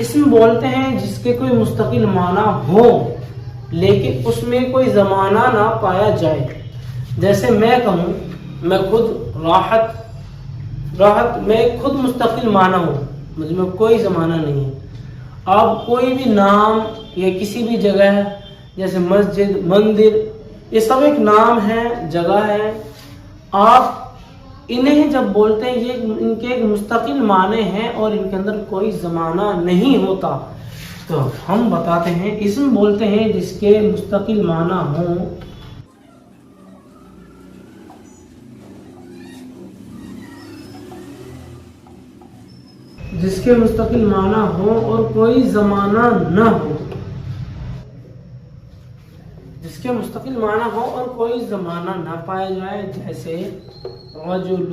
اسم بولتے ہیں جس کے کوئی مستقل معنی ہو لیکن اس میں کوئی زمانہ نہ پایا جائے. جیسے میں کہوں میں خود راحت میں خود مستقل معنی ہوں، مجھ میں کوئی زمانہ نہیں ہے. آپ کوئی بھی نام یا کسی بھی جگہ جیسے مسجد، مندر، یہ سب ایک نام ہے، جگہ ہے. آپ انہیں جب بولتے ہیں یہ ان کے ایک مستقل معنی ہیں اور ان کے اندر کوئی زمانہ نہیں ہوتا، تو ہم بتاتے ہیں اسم بولتے ہیں جس کے مستقل معنی ہوں. جس کے مستقل معنی ہو اور کوئی زمانہ نہ ہو. جس کے مستقل معنی ہو اور کوئی زمانہ نہ پایا جائے. جیسے رجل،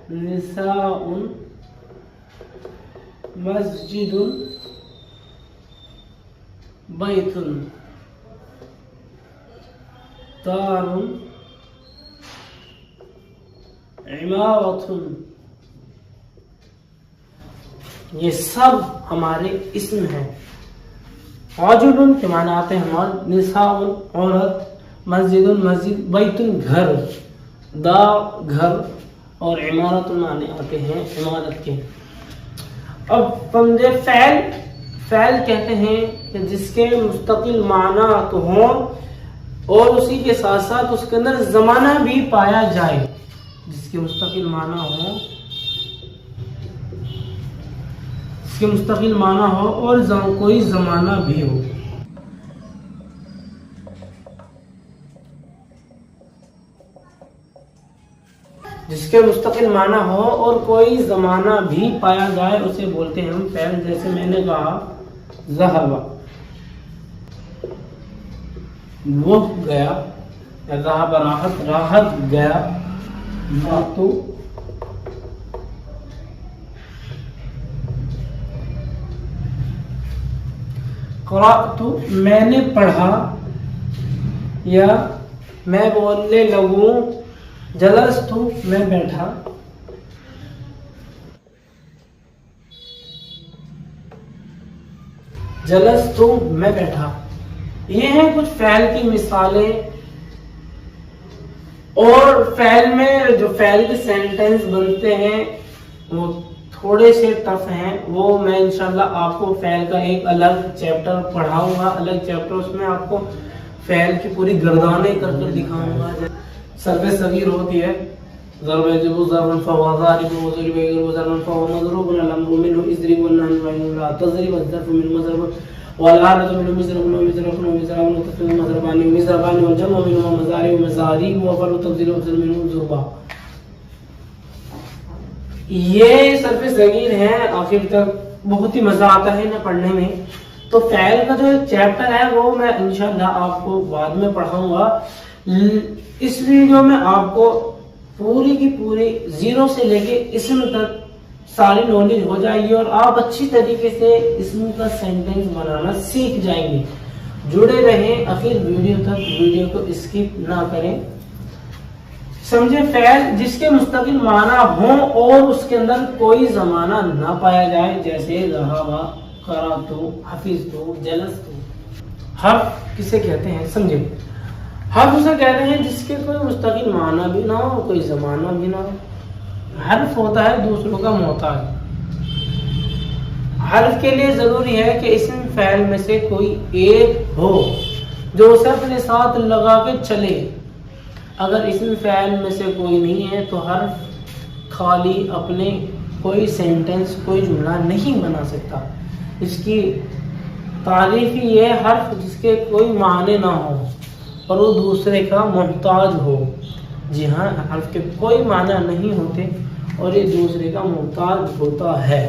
نساء، مسجد، بیت، دار، عمارت. یہ سب ہمارے اسم ہیں. رجل کے معنی آتے ہیں ہمارے نساء عورت، مسجد بیت گھر، دار گھر، اور عمارت معنی آتے ہیں عمارت کے. اب سمجھے فعل کہتے ہیں کہ جس کے مستقل معنی تو ہوں اور اسی کے ساتھ ساتھ اس کے اندر زمانہ بھی پایا جائے. جس کے مستقل معنی ہو، اس کے مستقل معنی ہو اور کوئی زمانہ بھی ہو. جس کے مستقل معنی ہو اور کوئی زمانہ بھی پایا جائے اسے بولتے ہیں ہم فعل. جیسے میں نے کہا ذهب، وہ گیا، ذهب راحت گیا. تو قرأت میں نے پڑھا، یا میں بولنے لگوں جلست میں بیٹھا. جلست میں بیٹھا. یہ ہیں کچھ فعل کی مثالیں. اور فعل میں جو فعل کے سینٹنس بنتے ہیں وہ تھوڑے سے ٹف ہیں. وہ میں انشاءاللہ آپ کو فعل کا ایک الگ چیپٹر پڑھاؤں گا، الگ چیپٹر. اس میں آپ کو فعل کی پوری گردانیں کر دکھاؤں گا. صرف صغیر ہوتی ہے ضرب یجب ضربا فهو ضارب وضرب يضرب ضربا فهو مضروب. الامر منه اضرب والنهي عنه لا تضرب. الظرف منه مضرب والآلة منه مضرب ومضرب ومضرب وتفعيل مضربان ومضربان والجمع منه مضارب ومضارب وفعل تفضيل وفعل منه ضربا. یہ صرف صغیر ہیں. آخر تک بہت ہی مزہ آتا ہے انہیں پڑھنے میں. تو فعل کا جو چیپٹر ہے وہ میں انشاءاللہ آپ کو بعد میں پڑھاؤں گا. اس ویڈیو میں آپ کو پوری کی پوری زیرو سے لے کے اسم تک ساری نالج ہو جائے گی اور آپ اچھی طریقے سے اسم کا سینٹنس بنانا سیکھ جائیں گے. جڑے رہیں آخر ویڈیو تک، ویڈیو کو اسکپ نہ کریں. سمجھے فعل جس کے مستقل معنی ہوں اور اس کے اندر کوئی زمانہ نہ پایا جائے. جیسے ذهب، قرأت، حفظت، جلست. حرف کسے کہتے ہیں سمجھے؟ حرف اسے کہتے ہیں جس کے کوئی مستقل معنی بھی نہ ہو، کوئی زمانہ بھی نہ ہو. حرف ہوتا ہے دوسروں کا محتاج. حرف کے لیے ضروری ہے کہ اسم فعل میں سے کوئی ایک ہو جو اسے اپنے ساتھ لگا کے چلے. اگر اسم فعل میں سے کوئی نہیں ہے تو حرف خالی اپنے کوئی سینٹنس، کوئی جملہ نہیں بنا سکتا. اس کی تعریف ہی یہ حرف جس کے کوئی معنی نہ ہو اور وہ دوسرے کا محتاج ہو. جی ہاں، حرف کے کوئی معنی نہیں ہوتے اور یہ دوسرے کا محتاج ہوتا ہے.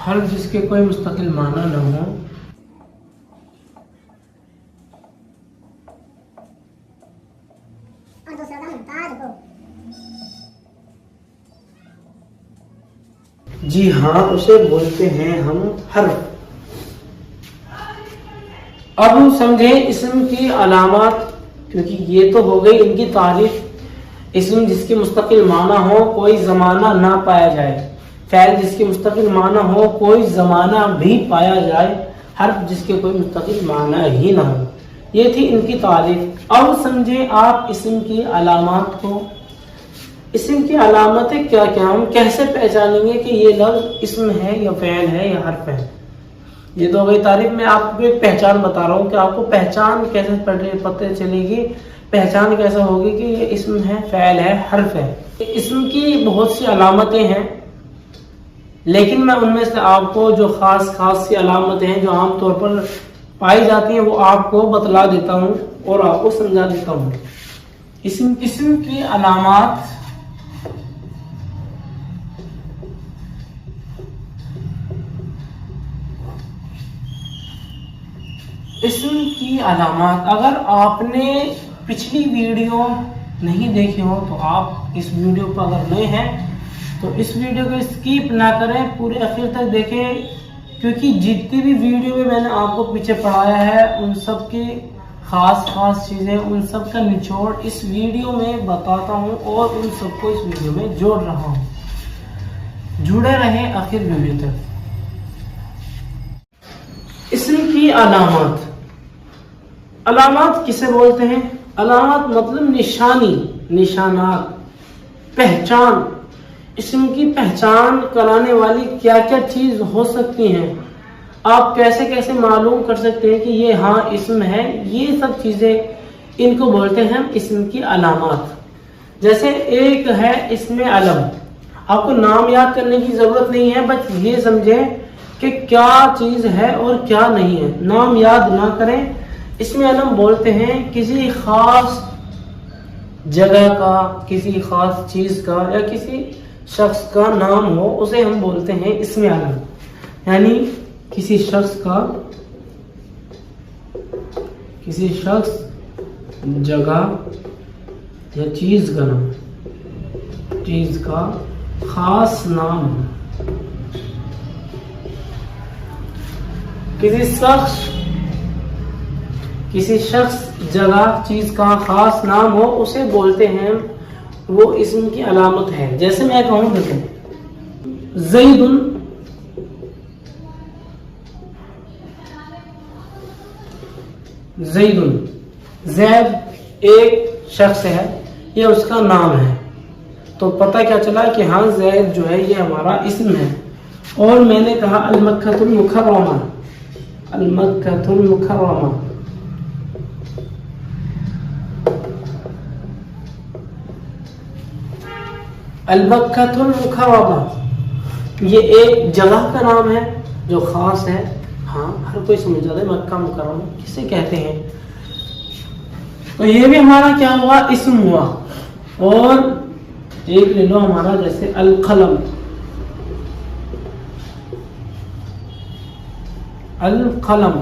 حرف جس کے کوئی مستقل معنی نہ ہو. جی ہاں، اسے بولتے ہیں ہم حرف. اب سمجھیں اسم کی علامات، کیونکہ یہ تو ہو گئی ان کی تعریف. اسم جس کے مستقل معنی ہو، کوئی زمانہ نہ پایا جائے. فعل جس کے مستقل معنی ہو، کوئی زمانہ بھی پایا جائے، حرف جس کے کوئی مستقل معنی ہی نہ ہو۔ یہ تھی ان کی تعریف۔ اب سمجھے آپ اسم کی علامات کو۔ اسم کی علامتیں کیا کیا، ہم کیسے پہچانیں گے کہ یہ لفظ اسم ہے یا فعل ہے یا حرف ہے؟ یہ تو ہو گئی تعریف۔ میں آپ کو ایک پہچان بتا رہا ہوں کہ آپ کو پہچان کیسے پتہ چلے گی، پہچان کیسا ہوگی کہ یہ اسم ہے، فعل ہے، حرف ہے۔ اسم کی بہت سی علامتیں ہیں، لیکن میں ان میں سے آپ کو جو خاص سی علامتیں ہیں جو عام طور پر پائی جاتی ہیں وہ آپ کو بتلا دیتا ہوں اور آپ کو سمجھا دیتا ہوں۔ اسم کی علامات، اسم کی علامات، اگر آپ نے پچھلی ویڈیو نہیں دیکھی ہو تو آپ اس ویڈیو پر اگر نئے ہیں تو اس ویڈیو کو اسکیپ نہ کریں، پورے آخر تک دیکھیں، کیونکہ جتنی بھی ویڈیو میں نے آپ کو پیچھے پڑھایا ہے ان سب کی خاص چیزیں، ان سب کا نچوڑ اس ویڈیو میں بتاتا ہوں اور ان سب کو اس ویڈیو میں جوڑ رہا ہوں۔ جڑے رہیں آخر ویڈیو تک۔ اسم کی علامات، علامات کسے بولتے ہیں؟ علامات مطلب نشانی، نشانات، پہچان۔ اسم کی پہچان کرانے والی کیا کیا چیز ہو سکتی ہیں، آپ کیسے کیسے معلوم کر سکتے ہیں کہ یہ ہاں اسم ہے، یہ سب چیزیں ان کو بولتے ہیں اسم کی علامات۔ جیسے ایک ہے اسم علم، آپ کو نام یاد کرنے کی ضرورت نہیں ہے، بس یہ سمجھیں کہ کیا چیز ہے اور کیا نہیں ہے، نام یاد نہ کریں۔ اسم علم بولتے ہیں کسی خاص جگہ کا، کسی خاص چیز کا یا کسی شخص کا نام ہو اسے ہم بولتے ہیں اسم علم، یعنی کسی شخص کا، کسی شخص، جگہ یا چیز کا نام، چیز کا خاص نام ہو، کسی شخص، جگہ، چیز کا خاص نام ہو اسے بولتے ہیں، وہ اسم کی علامت ہے۔ جیسے میں کہوں دیکھیں زید، زید ایک شخص ہے، یہ اس کا نام ہے، تو پتہ کیا چلا کہ ہاں زید جو ہے یہ ہمارا اسم ہے۔ اور میں نے کہا المکۃ المکرمہ، المکۃ المکرمہ، المکۃ المکرمہ یہ ایک جگہ کا نام ہے جو خاص ہے، ہاں ہر کوئی سمجھ جاتا ہے مکہ مکرمہ کسے کہتے ہیں، تو یہ بھی ہمارا کیا ہوا، اسم ہوا۔ اور ایک لے لو ہمارا جیسے القلم، القلم،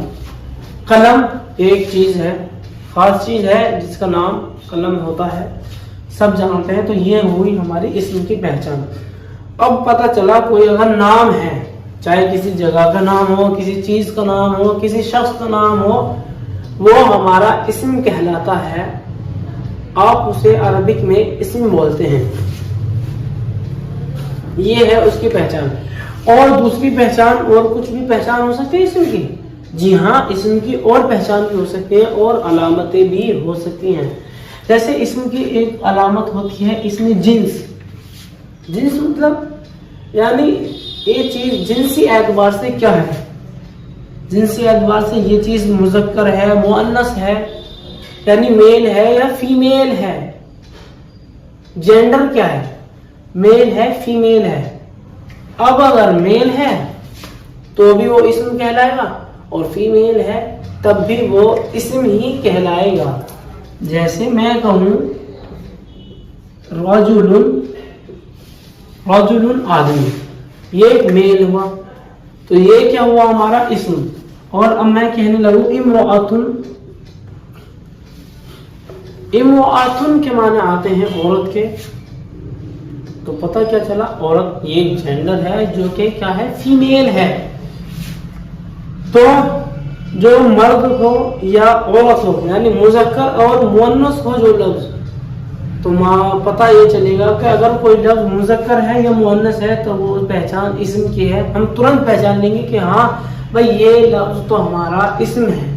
قلم ایک چیز ہے، خاص چیز ہے جس کا نام قلم ہوتا ہے، سب جانتے ہیں، تو یہ ہوئی ہماری اسم کی پہچان۔ اب پتہ چلا کوئی اگر نام ہے، چاہے کسی جگہ کا نام ہو، کسی چیز کا نام ہو، کسی شخص کا نام ہو، وہ ہمارا اسم کہلاتا ہے، آپ اسے عربک میں اسم بولتے ہیں، یہ ہے اس کی پہچان۔ اور دوسری پہچان، اور کچھ بھی پہچان ہو سکتی ہے اسم کی، جی ہاں اسم کی اور پہچان بھی ہو سکتی ہے اور علامتیں بھی ہو سکتی ہیں۔ جیسے اسم کی ایک علامت ہوتی ہے اسم جنس، جنس مطلب یعنی یہ چیز جنسی اعتبار سے کیا ہے، جنسی اعتبار سے یہ چیز مذکر ہے، مؤنث ہے، یعنی میل ہے یا فیمیل ہے، جینڈر کیا ہے، میل ہے فیمیل ہے۔ اب اگر میل ہے تو بھی وہ اسم کہلائے گا اور فیمیل ہے تب بھی وہ اسم ہی کہلائے گا۔ جیسے میں کہوں رجل، رجل آدمی، یہ ایک میل ہوا تو یہ کیا ہوا ہمارا اسم۔ اور اب میں کہنے لگوں امرأۃ، امرأۃ کے معنی آتے ہیں عورت کے، تو پتہ کیا چلا عورت یہ جینڈر ہے جو کہ کیا ہے، فیمیل ہے۔ تو جو مرد ہو یا عورت ہو، یعنی مذکر اور مؤنث ہو جو لفظ، تو پتہ یہ چلے گا کہ اگر کوئی لفظ مذکر ہے یا مؤنث ہے تو وہ پہچان اسم کی ہے. ہم ترنت پہچان لیں گے کہ ہاں بھائی یہ لفظ تو ہمارا اسم ہے.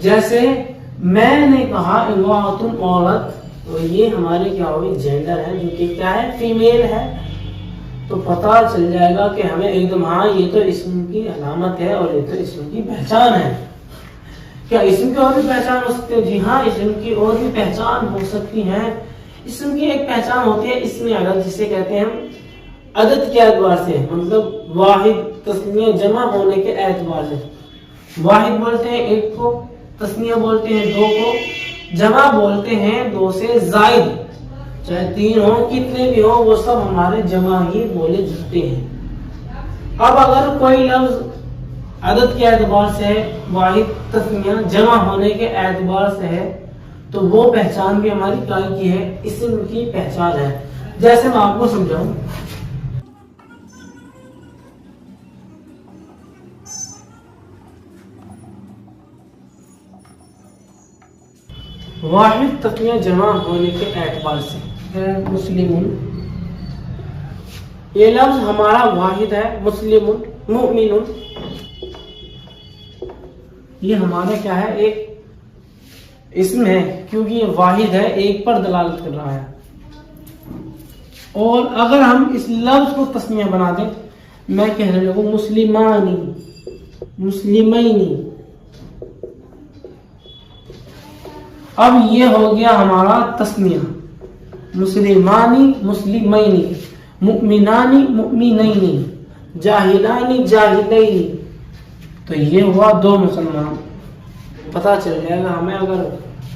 جیسے میں نے کہا امرأۃ عورت، تو یہ ہمارے کیا ہوگی جینڈر ہے جو کہ کیا ہے فیمیل ہے. تو پتہ چل جائے گا کہ ہمیں ایک دم ہاں یہ تو اسم کی علامت ہے اور یہ تو اسم کی پہچان ہے. کیا اسم کی اور بھی پہچان ہو سکتی ہے؟ جی ہاں اسم کی اور بھی پہچان ہو سکتی ہے. اسم کی ایک پہچان ہوتی ہے اسم عدد، جسے کہتے ہیں ہم عدد کے اعتبار سے، مطلب واحد تسنیہ جمع ہونے کے اعتبار سے. واحد بولتے ہیں ایک کو، تسنیہ بولتے ہیں دو کو، جمع بولتے ہیں دو سے زائد، چاہے تین ہو کتنے بھی ہو وہ سب ہمارے جمع ہی بولے جاتے ہیں. اب اگر کوئی لفظ عدد کے اعتبار سے ہے، واحد تسنیہ جمع ہونے کے اعتبار سے ہے، تو وہ پہچان بھی ہماری کیا کی ہے؟ اسم کی پہچان ہے. جیسے میں آپ کو سمجھاؤں، واحد تسنیہ جمع ہونے کے اعتبار سے مسلمون، یہ لفظ ہمارا واحد ہے. مسلمون، مؤمنون، یہ ہمارا کیا ہے؟ ایک اسم ہے، کیونکہ یہ واحد ہے، ایک پر دلالت کر رہا ہے. اور اگر ہم اس لفظ کو تسنیہ بنا دیں، میں کہنے لگوں مسلمانی، مسلمینی، اب یہ ہو گیا ہمارا تسنیہ. مسلمانی، مسلمینی، مؤمنانی، مؤمنینی، جاہلانی، جاہلینی. تو یہ ہوا دو مسلمان. پتہ چل جائے گا ہمیں اگر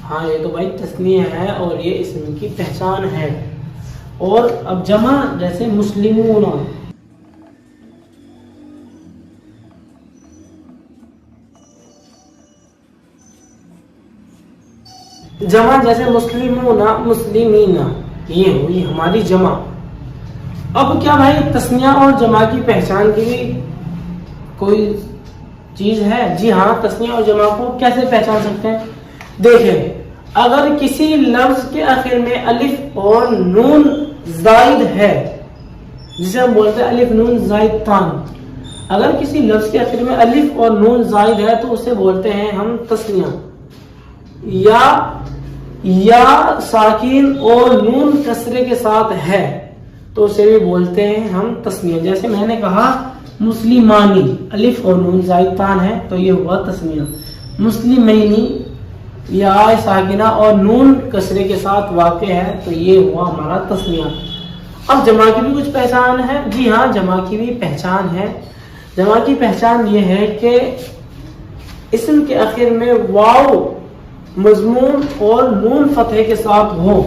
ہاں یہ تو بھائی تسنیہ ہے اور یہ اسم کی پہچان ہے. اور اب جمع جیسے مسلمون، جمع جیسے مسلمون، مسلمین، یہ ہوئی ہماری جمع. اب کیا بھائی تسنیہ اور جمع کی پہچان کی بھی کوئی چیز ہے؟ جی ہاں، تسنیہ اور جمع کو کیسے پہچان سکتے ہیں؟ دیکھیں، اگر کسی لفظ کے آخر میں الف اور نون زائد ہے، جسے ہم بولتے ہیں الف نون زائد تان، اگر کسی لفظ کے آخر میں الف اور نون زائد ہے تو اسے بولتے ہیں ہم تسنیہ. یا ساکین اور نون کسرے کے ساتھ ہے تو اسے بھی بولتے ہیں ہم تسنیہ. جیسے میں نے کہا مسلمانی، الف اور نون زائد تان ہے تو یہ ہوا تسنیہ. مسلمینی، یا ساکنہ اور نون کسرے کے ساتھ واقع ہے تو یہ ہوا ہمارا تسنیہ. اب جمع کی بھی کچھ پہچان ہے. جی ہاں، جمع کی بھی پہچان ہے. جمع کی پہچان یہ ہے کہ اسم کے آخر میں واو مضموم اور نون فتح کے ساتھ ہو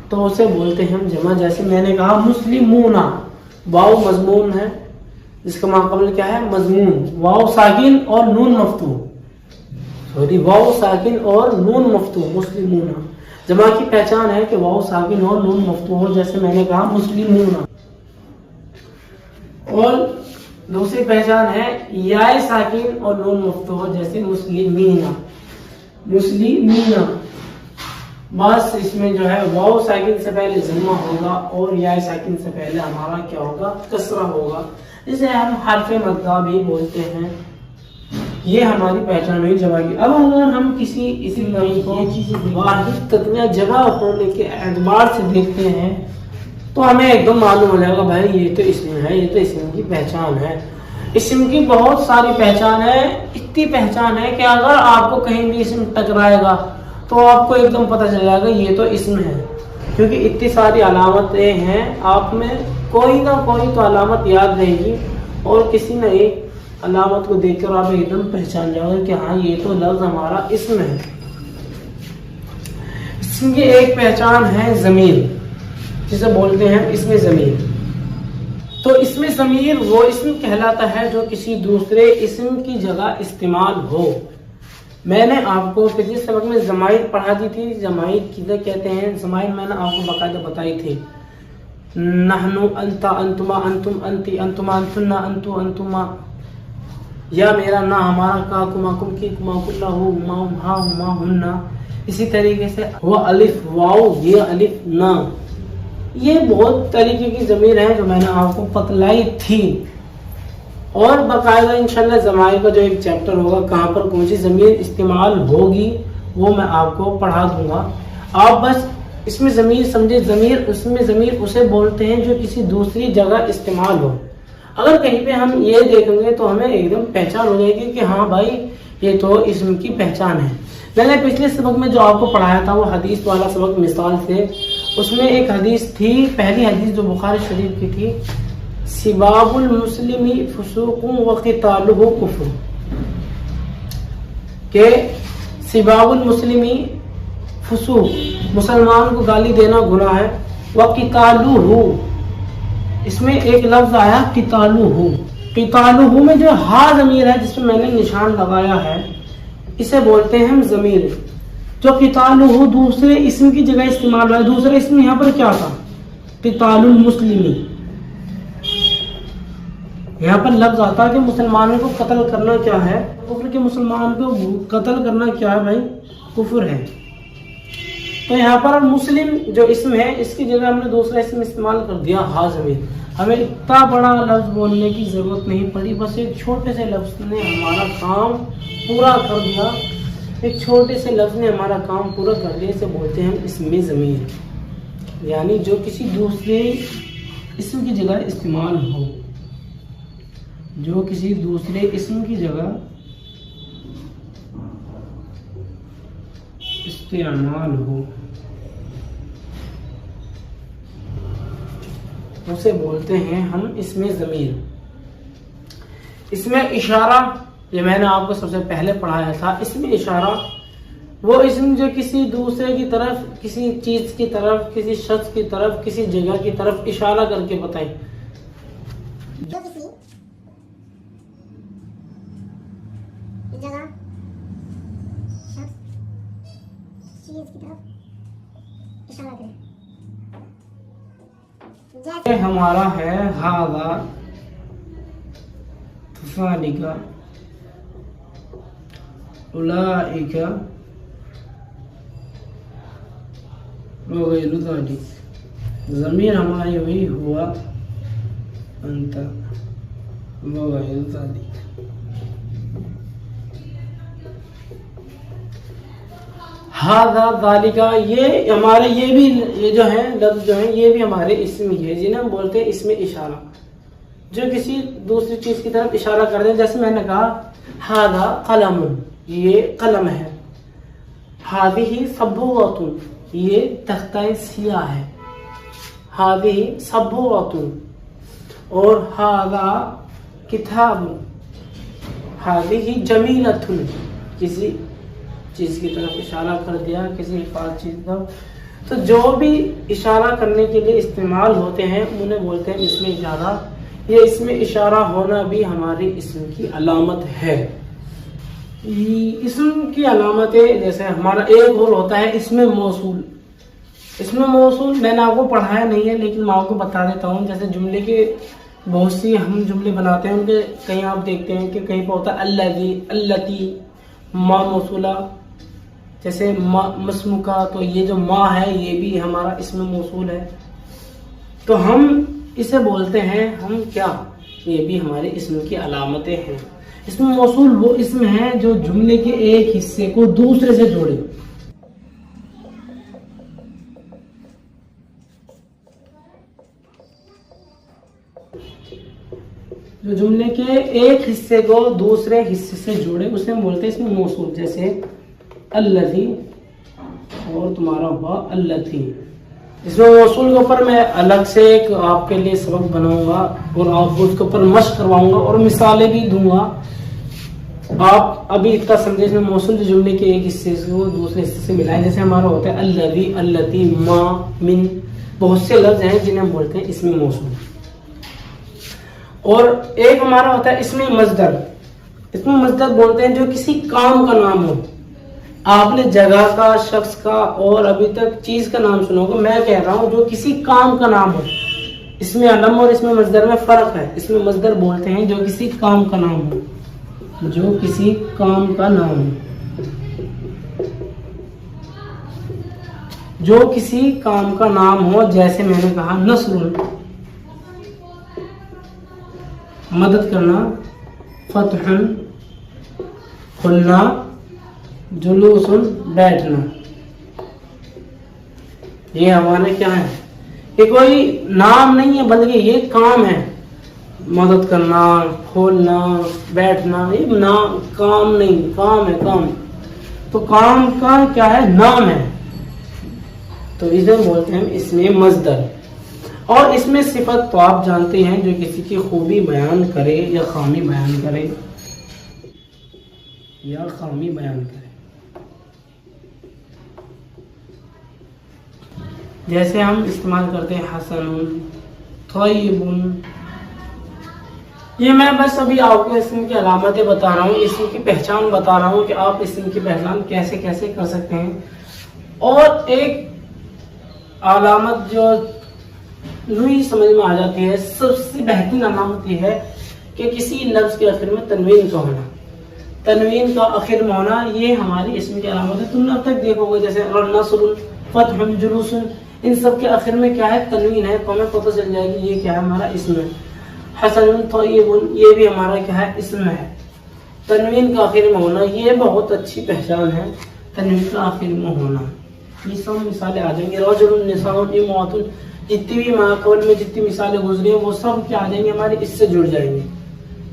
تو اسے بولتے ہیں ہم جمع. جیسے میں نے کہا مسلمون، واو مضموم ہے، جس کا ماقبل کیا ہے؟ مضمون. واو ساکن اور نون مفتوح، واو ساکن اور نون مفتوح، مسلمون. جمع کی پہچان ہے کہ واو ساکن اور نون مفتوح ہو، جیسے میں نے کہا مسلمون. اور دوسری پہچان ہے یا ساکن اور نون مفتوح ہو، جیسے مسلمین، مسلمین. بس اس میں جو ہے واو ساکن سے پہلے ضمہ ہوگا اور یا ساکن سے پہلے ہمارا کیا ہوگا؟ کسرہ ہوگا، جسے ہم حرف مدہ بھی بولتے ہیں. یہ ہماری پہچان ہوئی جمع کی. اب اگر ہم کسی اسم کو واحد تسنیہ جمع ہونے کے اعتبار سے دیکھتے ہیں تو ہمیں ایک دم معلوم ہو جائے گا بھائی یہ تو اسم ہے، یہ تو اسم کی پہچان ہے. اسم کی بہت ساری پہچان ہے. اتنی پہچان ہے کہ اگر آپ کو کہیں بھی اسم ٹکرائے گا تو آپ کو ایک دم پتہ چل جائے گا یہ تو اسم ہے، کیونکہ اتنی ساری علامتیں ہیں. آپ میں کوئی نہ کوئی تو علامت یاد رہے گی اور کسی نہ ایک علامت کو دیکھ کر آپ ایک دم پہچان جاؤ گے کہ ہاں یہ تو لفظ ہمارا اسم ہے. اسم کی ایک پہچان ہے ضمیر، جسے بولتے ہیں اسم ضمیر. تو اسم ضمیر وہ اسم کہلاتا ہے جو کسی دوسرے اسم کی جگہ استعمال ہو. میں نے آپ کو پچھلے سبق میں ضمائر پڑھا دی تھی. ضمائر کدھر کہتے ہیں؟ ضمائر میں نے آپ کو باقاعدہ بتائی تھی. نحنو، انت، انتما، انتم، انتی، انتما، انتنا، انتو، انتما. یا میرا، نہ ہمارا، کا، کما، کم کی، کما، کلہ، ہو، ما، ہا، ما، ہننا. اسی طریقے سے وہ الف واو یہ الف نا، یہ بہت طریقے کی ضمیر ہے جو میں نے آپ کو بتلائی تھی. اور باقاعدہ انشاءاللہ ضمائر کا جو ایک چیپٹر ہوگا کہاں پر کون سی ضمیر استعمال ہوگی وہ میں آپ کو پڑھا دوں گا. آپ بس اس میں ضمیر سمجھے، ضمیر اس میں ضمیر اسے بولتے ہیں جو کسی دوسری جگہ استعمال ہو. اگر کہیں پہ ہم یہ دیکھیں گے تو ہمیں ایک دم پہچان ہو جائے گی کہ ہاں بھائی یہ تو اسم کی پہچان ہے. میں نے پچھلے سبق میں جو آپ کو پڑھایا تھا وہ حدیث والا سبق مثال سے، اس میں ایک حدیث تھی، پہلی حدیث جو بخاری شریف کی تھی، سباب المسلم فسوق وقتالہ کفر، کہ سباب المسلم فسوق، مسلمان کو گالی دینا گناہ ہے، وقتالہ، اس میں ایک لفظ آیا قتالہ، قتالہ میں جو ہا ضمیر ہے جس میں نے نشان لگایا ہے اسے بولتے ہیں ہم ضمیر. جو قتالہ دوسرے اسم کی جگہ استعمال ہوا ہے، دوسرے اسم یہاں پر کیا تھا؟ قتال المسلمی. یہاں پر لفظ آتا ہے کہ مسلمانوں کو قتل کرنا کیا ہے؟ کفر کے مسلمان کو قتل کرنا کیا ہے بھائی؟ کفر ہے. تو یہاں پر مسلم جو اسم ہے اس کی جگہ ہم نے دوسرا اسم استعمال کر دیا ہا ضمیر. ہمیں اتنا بڑا لفظ بولنے کی ضرورت نہیں پڑی، بس ایک چھوٹے سے لفظ نے ہمارا کام پورا کر دیا. ایک چھوٹے سے لفظ نے ہمارا کام پورا کر دیا. اسے بولتے ہیں اسم ضمیر، یعنی جو کسی دوسرے اسم کی جگہ استعمال ہو، جو کسی دوسرے اسم کی جگہ استعمال ہو اسے بولتے ہیں ہم اسم ضمیر. اس میں اشارہ، یہ میں نے آپ کو سب سے پہلے پڑھایا تھا، اس میں اشارہ وہ اسم جو کسی دوسرے کی طرف، کسی چیز کی طرف، کسی شخص کی طرف، کسی جگہ کی طرف اشارہ کر کے بتائیں. جو کسی جگہ، شخص، چیز کی طرف اشارہ کرے. یہ ہمارا ہے ھذا ذالک اولئک وغیر ذالک. ضمیر ہماری ہوئی ہوا انت وغیر ذالک. ھذا ذالک، یہ ہمارے یہ بھی یہ جو ہے لفظ جو ہیں یہ بھی ہمارے اسم ہی ہے جنہیں ہم بولتے ہیں اسم اشارہ، جو کسی دوسری چیز کی طرف اشارہ کر دیں. جیسے میں نے کہا ھذا قلم، یہ قلم ہے. ھذہ سبوۃ، یہ تختہ سیاہ ہے. ھذہ سبوۃ. اور ھذا کتاب. ھذہ جمیلۃ، کسی چیز کی طرف اشارہ کر دیا، کسی خاص چیز کا. تو جو بھی اشارہ کرنے کے لیے استعمال ہوتے ہیں انہیں بولتے ہیں اسم اشارہ. یہ اسم اشارہ ہونا بھی ہماری اسم کی علامت ہے. اسم کی علامتیں جیسے ہمارا ایک اور ہوتا ہے اسم موصول. اسم موصول میں نے آپ کو پڑھایا نہیں ہے لیکن میں آپ کو بتا دیتا ہوں. جیسے جملے کے بہت سی ہم جملے بناتے ہیں، ان کے کہیں آپ دیکھتے ہیں کہ کہیں پہ ہوتا ہے الذی، اللتی، ما موصولہ. جیسے مسم کا، تو یہ جو ما ہے یہ بھی ہمارا اسم موصول ہے. تو ہم اسے بولتے ہیں ہم کیا، یہ بھی ہمارے اسم کی علامتیں ہیں. اسم موصول وہ اسم ہے جو جملے کے ایک حصے کو دوسرے سے جوڑے. جو جملے کے ایک حصے کو دوسرے حصے سے جوڑے اسے ہم بولتے ہیں اسم موصول. جیسے الذی اور تمہارا ہوا اللتی. اس میں موصول کے اوپر میں الگ سے ایک آپ کے لیے سبق بناؤں گا اور آپ کو اس کے اوپر مشق کرواؤں گا اور مثالیں بھی دوں گا. آپ ابھی اتنا سمجھے اس میں موصول جو جملے کے ایک حصے کو دوسرے حصے سے ملائیں. جیسے ہمارا ہوتا ہے الذی، اللتی، ما، من، بہت سے لفظ ہیں جنہیں ہم بولتے ہیں اسم موصول. اور ایک ہمارا ہوتا ہے اسم مصدر. اسم مصدر بولتے ہیں جو کسی کام کا نام ہو. آپ نے جگہ کا، شخص کا اور ابھی تک چیز کا نام سنا ہوگا. میں کہہ رہا ہوں جو کسی کام کا نام ہو. اس میں علم اور اس میں مصدر میں فرق ہے. اس میں مصدر بولتے ہیں جو کسی کام کا نام ہو، جو کسی کام کا نام ہو. جو کسی کام کا نام ہو، جیسے میں نے کہا نصر مدد کرنا، فتح کھلنا، جلوس بیٹھنا. یہ ہمارے کیا ہے؟ یہ کوئی نام نہیں ہے بلکہ یہ کام ہے. مدد کرنا، کھولنا، بیٹھنا، یہ نام کام نہیں، کام ہے کام. تو کام کا کیا ہے؟ نام ہے. تو اسے بولتے ہیں اس میں مصدر. اور اس میں صفت تو آپ جانتے ہیں جو کسی کی خوبی بیان کرے یا خامی بیان کرے یا خامی بیان کرے. جیسے ہم استعمال کرتے ہیں حسن، طیب. یہ میں بس ابھی آپ کو اسم کی علامتیں بتا رہا ہوں، اسم کی پہچان بتا رہا ہوں کہ آپ اسم کی پہچان کیسے کیسے کر سکتے ہیں. اور ایک علامت جو یوں سمجھ میں آ جاتی ہے، سب سے بہترین علامت یہ ہے کہ کسی لفظ کے آخر میں تنوین کا ہونا. تنوین کا آخر میں ہونا یہ ہماری اسم کی علامت ہے. تم نے اب تک دیکھو گے جیسے نصر، فتح، جلوس، ان سب کے آخر میں کیا ہے؟ تنوین ہے. تو ہمیں پتہ چل جائے گی یہ کیا ہے؟ ہمارا اسم ہے. حسن، طیب، یہ بھی ہمارا کیا ہے؟ اسم ہے. تنوین کا آخر میں ہونا یہ بہت اچھی پہچان ہے. تنوین کا آخر میں ہونا، یہ سب مثالیں آ جائیں گی. رجل، نساء، اموات، جتنی بھی ماقبل میں جتنی مثالیں گزری ہیں وہ سب کیا آ جائیں گی؟ ہمارے اس سے جڑ جائیں گے.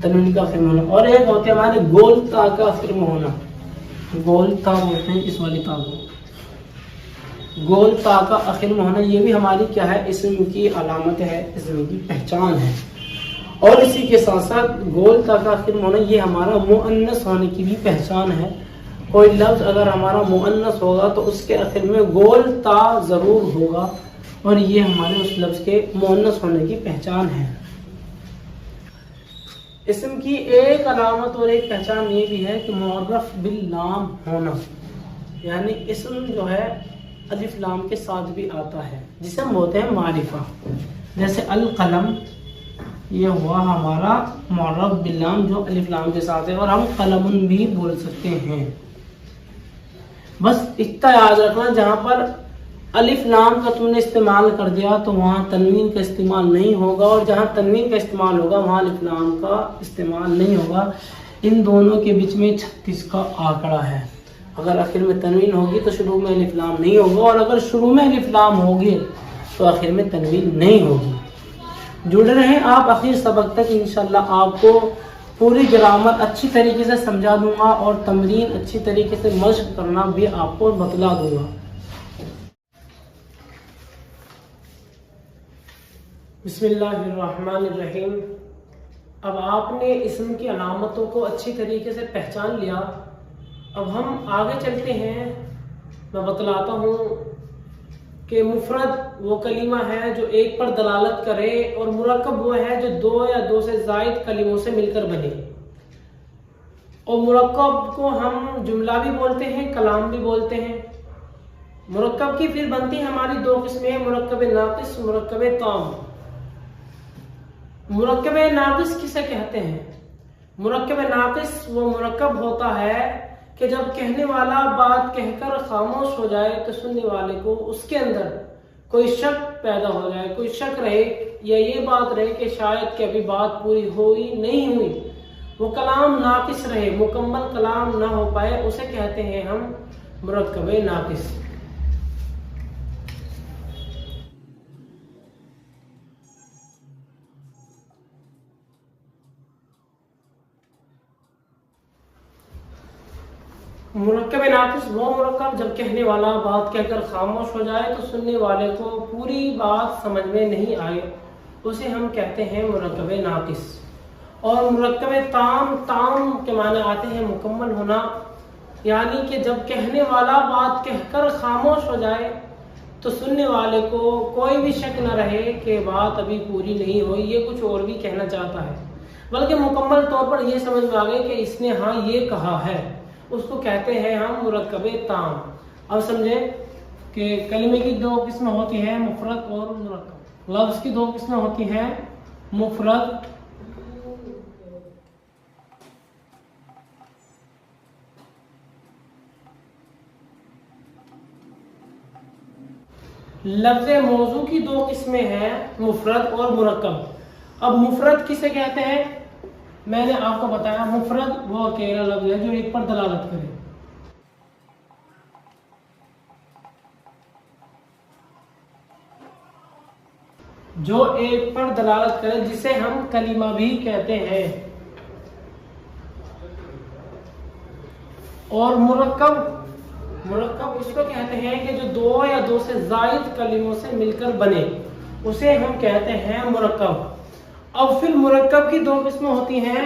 تنوین کا آخر میں ہونا. اور ایک ہوتے ہیں ہمارے گول تا کا آخر میں ہونا. گول تا بولتے ہیں اس والی تا کو. گول تا کا آخر میں ہونا یہ بھی ہماری کیا ہے؟ اسم کی علامت ہے، اسم کی پہچان ہے. اور اسی کے ساتھ ساتھ گول تا کا آخر میں ہونا یہ ہمارا مؤنث ہونے کی بھی پہچان ہے. کوئی لفظ اگر ہمارا مؤنث ہوگا تو اس کے آخر میں گول تا ضرور ہوگا، اور یہ ہمارے اس لفظ کے مؤنث ہونے کی پہچان ہے. اسم کی ایک علامت اور ایک پہچان یہ بھی ہے کہ معرف باللام ہونا، یعنی اسم جو ہے الف لام کے ساتھ بھی آتا ہے، جسے ہم بولتے ہیں معرفہ. جیسے القلم، یہ ہوا ہمارا معرف باللام جو الف لام کے ساتھ ہے. اور ہم قلم بھی بول سکتے ہیں. بس اتنا یاد رکھنا، جہاں پر الف لام کا تم نے استعمال کر دیا تو وہاں تنوین کا استعمال نہیں ہوگا، اور جہاں تنوین کا استعمال ہوگا وہاں الف لام کا استعمال نہیں ہوگا. ان دونوں کے بیچ میں 36 کا آنکڑا ہے. اگر آخر میں تنوین ہوگی تو شروع میں الف لام نہیں ہوگا، اور اگر شروع میں الف لام ہوگی تو آخر میں تنوین نہیں ہوگی. جڑے رہیں آپ آخر سبق تک. انشاءاللہ آپ کو پوری گرامر اچھی طریقے سے سمجھا دوں گا، اور تمرین اچھی طریقے سے مشق کرنا بھی آپ کو بتلا دوں گا. بسم اللہ الرحمن الرحیم. اب آپ نے اسم کی علامتوں کو اچھی طریقے سے پہچان لیا. اب ہم آگے چلتے ہیں. میں بتلاتا ہوں کہ مفرد وہ کلمہ ہے جو ایک پر دلالت کرے، اور مرکب وہ ہے جو دو یا دو سے زائد کلموں سے مل کر بنے. اور مرکب کو ہم جملہ بھی بولتے ہیں، کلام بھی بولتے ہیں. مرکب کی پھر بنتی ہماری دو قسمیں، مرکب ناقص، مرکب تام. مرکب ناقص کسے کہتے ہیں؟ مرکب ناقص وہ مرکب ہوتا ہے کہ جب کہنے والا بات کہہ کر خاموش ہو جائے تو سننے والے کو اس کے اندر کوئی شک پیدا ہو جائے، کوئی شک رہے، یا یہ بات رہے کہ شاید کہ ابھی بات پوری ہوئی نہیں ہوئی. وہ کلام ناقص رہے، مکمل کلام نہ ہو پائے، اسے کہتے ہیں ہم مرکب ناقص. مرکب ناقص وہ مرکب جب کہنے والا بات کہہ کر خاموش ہو جائے تو سننے والے کو پوری بات سمجھ میں نہیں آئے، اسے ہم کہتے ہیں مرکب ناقص. اور مرکب تام، تام کے معنی آتے ہیں مکمل ہونا، یعنی کہ جب کہنے والا بات کہہ کر خاموش ہو جائے تو سننے والے کو کوئی بھی شک نہ رہے کہ بات ابھی پوری نہیں ہوئی، یہ کچھ اور بھی کہنا چاہتا ہے، بلکہ مکمل طور پر یہ سمجھ میں آ گئے کہ اس نے ہاں یہ کہا ہے. اس کو کہتے ہیں ہم مرکب تام. اب سمجھیں کہ کلمے کی دو قسمیں ہوتی ہیں، مفرد اور مرکب. لفظ کی دو قسمیں ہوتی ہیں، مفرد لفظ موضوع کی دو قسمیں ہیں، مفرد اور مرکب۔ اب مفرد کسے کہتے ہیں؟ میں نے آپ کو بتایا مفرد وہ اکیلا لفظ ہے جو ایک پر دلالت کرے، جو ایک پر دلالت کرے، جسے ہم کلمہ بھی کہتے ہیں۔ اور مرکب اس کو کہتے ہیں کہ جو دو یا دو سے زائد کلموں سے مل کر بنے، اسے ہم کہتے ہیں مرکب۔ اب پھر مرکب کی دو قسمیں ہوتی ہیں،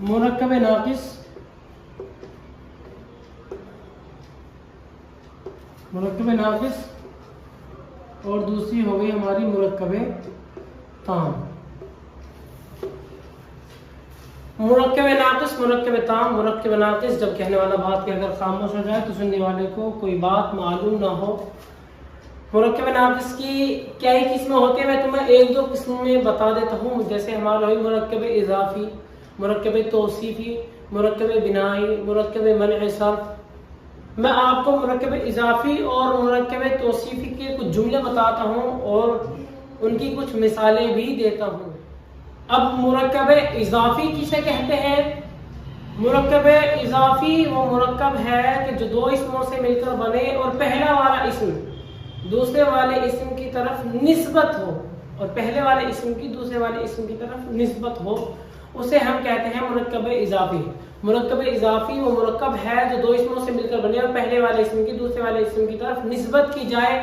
مرکب ناقص اور دوسری ہو گئی ہماری مرکب تام۔ مرکب ناقص، مرکب تام، مرکب ناقص جب کہنے والا بات کہہ کر خاموش ہو جائے تو سننے والے کو کوئی بات معلوم نہ ہو۔ مرکب ناقص کی کیا ہی قسمیں ہوتی ہیں، میں تمہیں ایک دو قسم میں بتا دیتا ہوں، جیسے ہمارا ہوئی مرکب اضافی، مرکب توصیفی، مرکب بنائی، مرکب منع صرف۔ میں آپ کو مرکب اضافی اور مرکب توصیفی کے کچھ جملے بتاتا ہوں اور ان کی کچھ مثالیں بھی دیتا ہوں۔ اب مرکب اضافی کسے کہتے ہیں؟ مرکب اضافی وہ مرکب ہے کہ جو دو اسموں سے مل کر بنے اور پہلا والا اسم دوسرے والے اسم کی طرف نسبت ہو، اور پہلے والے اسم کی دوسرے والے اسم کی طرف نسبت ہو، اسے ہم کہتے ہیں مرکب اضافی۔ مرکب اضافی وہ مرکب ہے جو دو اسموں سے مل کر بنے اور پہلے والے اسم کی دوسرے والے اسم کی طرف نسبت کی جائے۔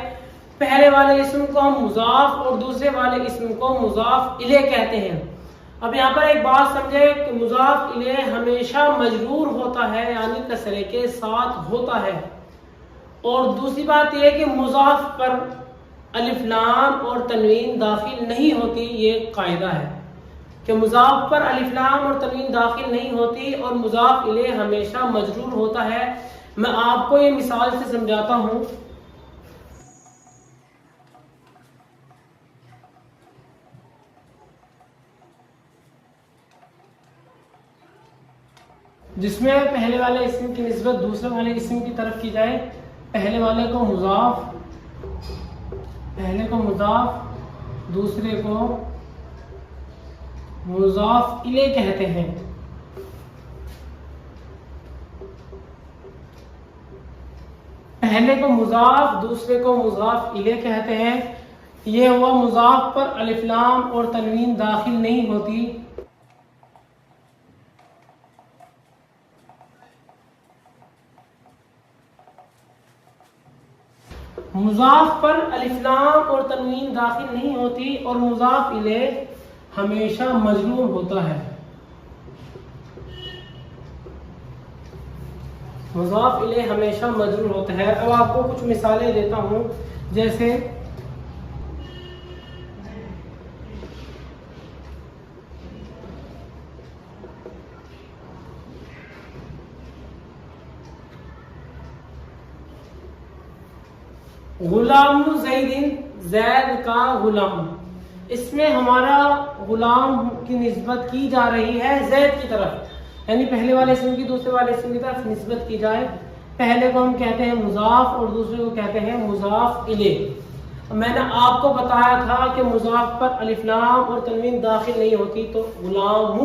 پہلے والے اسم کو ہم مضاف اور دوسرے والے اسم کو مضاف الیہ کہتے ہیں۔ اب یہاں پر ایک بات سمجھے کہ مضاف الیہ ہمیشہ مجرور ہوتا ہے، یعنی کسرے کے ساتھ ہوتا ہے، اور دوسری بات یہ کہ مضاف پر الف لام اور تنوین داخل نہیں ہوتی۔ یہ قاعدہ ہے کہ مضاف پر الف لام اور تنوین داخل نہیں ہوتی اور مضاف الیہ ہمیشہ مجرور ہوتا ہے۔ میں آپ کو یہ مثال سے سمجھاتا ہوں۔ جس میں پہلے والے اسم کی نسبت دوسرے والے اسم کی طرف کی جائے، پہلے والے کو مضاف دوسرے کو مضاف الیہ کہتے ہیں۔ پہلے کو مضاف دوسرے کو مضاف الیہ کہتے ہیں۔ یہ ہوا مضاف پر الف لام اور تنوین داخل نہیں ہوتی۔ مضاف پر الف لام اور تنوین داخل نہیں ہوتی اور مضاف الیہ ہمیشہ مجرور ہوتا ہے۔ مضاف الیہ ہمیشہ مجرور ہوتا ہے۔ اب آپ کو کچھ مثالیں دیتا ہوں، جیسے غلام زید، زید کا غلام، اس میں ہمارا غلام کی نسبت کی جا رہی ہے زید کی طرف، یعنی پہلے والے اسم کی دوسرے والے اسم کی طرف نسبت کی جائے۔ پہلے کو ہم کہتے ہیں مضاف اور دوسرے کو کہتے ہیں مضاف الیہ۔ میں نے آپ کو بتایا تھا کہ مضاف پر الف لام اور تنوین داخل نہیں ہوتی، تو غلام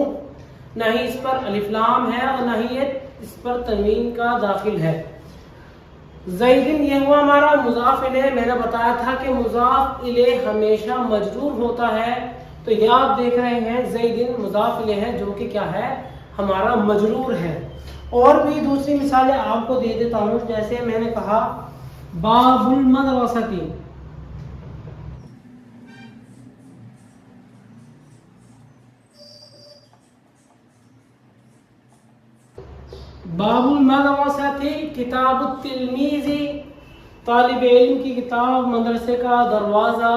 نہ ہی اس پر الف لام ہے اور نہ ہی اس پر تنوین کا داخل ہے۔ زیدن یہ ہوا ہمارا مضاف الیہ۔ میں نے بتایا تھا کہ مضاف الیہ ہمیشہ مجرور ہوتا ہے، تو یہ آپ دیکھ رہے ہیں زیدن مضاف الیہ ہے جو کہ کیا ہے، ہمارا مجرور ہے۔ اور بھی دوسری مثالیں آپ کو دے دیتا ہوں، جیسے میں نے کہا باب المدرسۃ، باب المدرسۃ کتاب التلمیذ، طالب علم کی کتاب، مدرسے کا دروازہ،